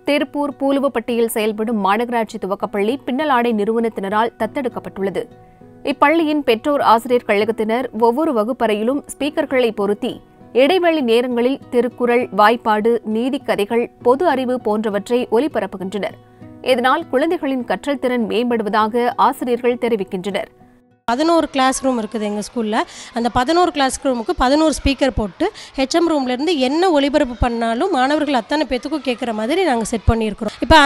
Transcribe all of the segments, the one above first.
திருப்பூர் பூலுவப்பட்டியில் செயல்படும் மாநகராட்சி துவக்கப்பள்ளி பின்னலாடை நிறுவனத்தினரால் தத்தெடுக்கப்பட்டுள்ளது. இப்பள்ளியின் பெற்றோர் ஆசிரியர் கழகத்தினர் ஒவ்வொரு வகுப்பறையிலும் ஸ்பீக்கர்களை பொருத்தி இடைவெளி நேரங்களில் திருக்குறள், வாய்ப்பாடு, நீதிக்கதைகள், பொது அறிவு போன்றவற்றை ஒலிபரப்புகின்றனர். இதனால் குழந்தைகளின் கற்றல் திறன் மேம்படுவதாக ஆசிரியர்கள் தெரிவிக்கின்றனர். 11 கிளாஸ் ரூம் இருக்குது எங்கள் ஸ்கூலில். அந்த 11 கிளாஸ் ரூமுக்கு 11 ஸ்பீக்கர் போட்டு ஹெச்எம் ரூம்லேருந்து என்ன ஒளிபரப்பு பண்ணாலும் மாணவர்கள் அத்தனை பேத்துக்கும் கேட்குற மாதிரி நாங்கள் செட் பண்ணியிருக்கிறோம். இப்போ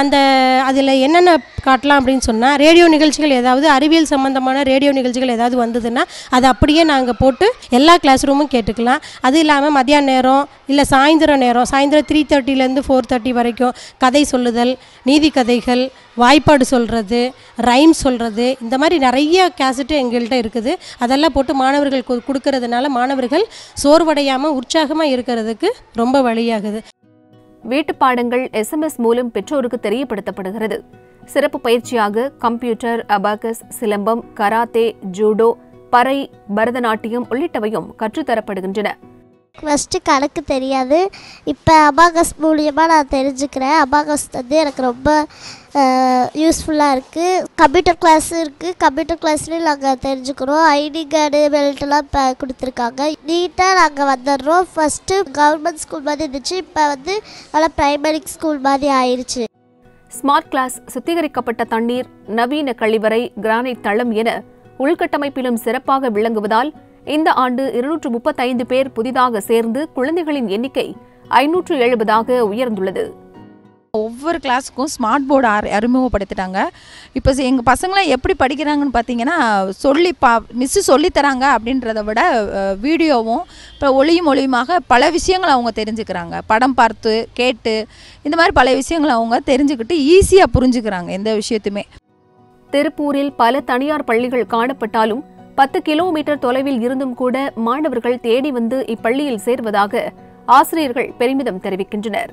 அதில் என்னென்ன காட்டலாம் அப்படின்னு சொன்னால், ரேடியோ நிகழ்ச்சிகள் ஏதாவது அறிவியல் சம்மந்தமான ரேடியோ நிகழ்ச்சிகள் ஏதாவது வந்ததுன்னா அதை அப்படியே நாங்கள் போட்டு எல்லா கிளாஸ் ரூமும் கேட்டுக்கலாம். அது இல்லாமல் மதியான நேரம் இல்லை சாயந்தரம் 3:30 4:30 வரைக்கும் கதை சொல்லுதல், நீதி கதைகள், வாய்ப்பாடு சொல்கிறது, ரைம் சொல்கிறது, இந்த மாதிரி நிறைய கேசட்டு எங்கள்கிட்ட இருக்குது. அதெல்லாம் போட்டு மாணவர்கள் கொடுக்கறதுனால மாணவர்கள் சோர்வடையாமல் உற்சாகமாக இருக்கிறதுக்கு ரொம்ப வழியாகுது. வீட்டு பாடங்கள் SMS மூலம் பெற்றோருக்கு தெரியப்படுத்தப்படுகிறது. சிறப்பு பயிற்சியாக computer, abacus, silambam, karate, judo, பறை, பரதநாட்டியம் உள்ளிட்டவையும் கற்றுத்தரப்படுகின்றன. ஃபஸ்ட்டு கணக்கு தெரியாது. இப்போ அபாகஸ் மூலியமாக நான் தெரிஞ்சுக்கிறேன். அபாகஸ் வந்து எனக்கு ரொம்ப யூஸ்ஃபுல்லாக இருக்குது. கம்ப்யூட்டர் கிளாஸும் இருக்குது. கம்ப்யூட்டர் கிளாஸ்லேயும் நாங்கள் தெரிஞ்சுக்கிறோம். ஐடி கார்டு, பெல்ட்டெல்லாம் இப்போ கொடுத்துருக்காங்க. நீட்டாக நாங்கள் வந்துடுறோம். ஃபஸ்ட்டு கவர்மெண்ட் ஸ்கூல் மாதிரி இருந்துச்சு, இப்போ வந்து நல்லா ப்ரைமரி ஸ்கூல் மாதிரி ஆயிடுச்சு. ஸ்மார்ட் கிளாஸ், சுத்திகரிக்கப்பட்ட தண்ணீர், நவீன கழிவறை, கிரானைட் தளம் என உள்கட்டமைப்பிலும் சிறப்பாக விளங்குவதால் இந்த ஆண்டு 235 பேர் புதிதாக சேர்ந்து குழந்தைகளின் எண்ணிக்கை 570ஆக உயர்ந்துள்ளது. ஒவ்வொரு கிளாஸுக்கும் ஸ்மார்ட் போர்டு அறிமுகப்படுத்திட்டாங்க. இப்போ எங்கள் பசங்களாம் எப்படி படிக்கிறாங்கன்னு பார்த்தீங்கன்னா, மிஸ்ஸு சொல்லித்தராங்க அப்படின்றத விட வீடியோவும் இப்போ ஒளியுமாக பல விஷயங்கள் அவங்க தெரிஞ்சுக்கிறாங்க. படம் பார்த்து, கேட்டு, இந்த மாதிரி பல விஷயங்களை அவங்க தெரிஞ்சுக்கிட்டு ஈஸியாக புரிஞ்சுக்கிறாங்க எந்த விஷயத்துமே. திருப்பூரில் பல தனியார் பள்ளிகள் காணப்பட்டாலும் 10 கிலோமீட்டர் தொலைவில் இருந்தும் கூட மாணவர்கள் தேடி வந்து இப்பள்ளியில் சேர்வதாக ஆசிரியர்கள் பெருமிதம் தெரிவிக்கின்றனர்.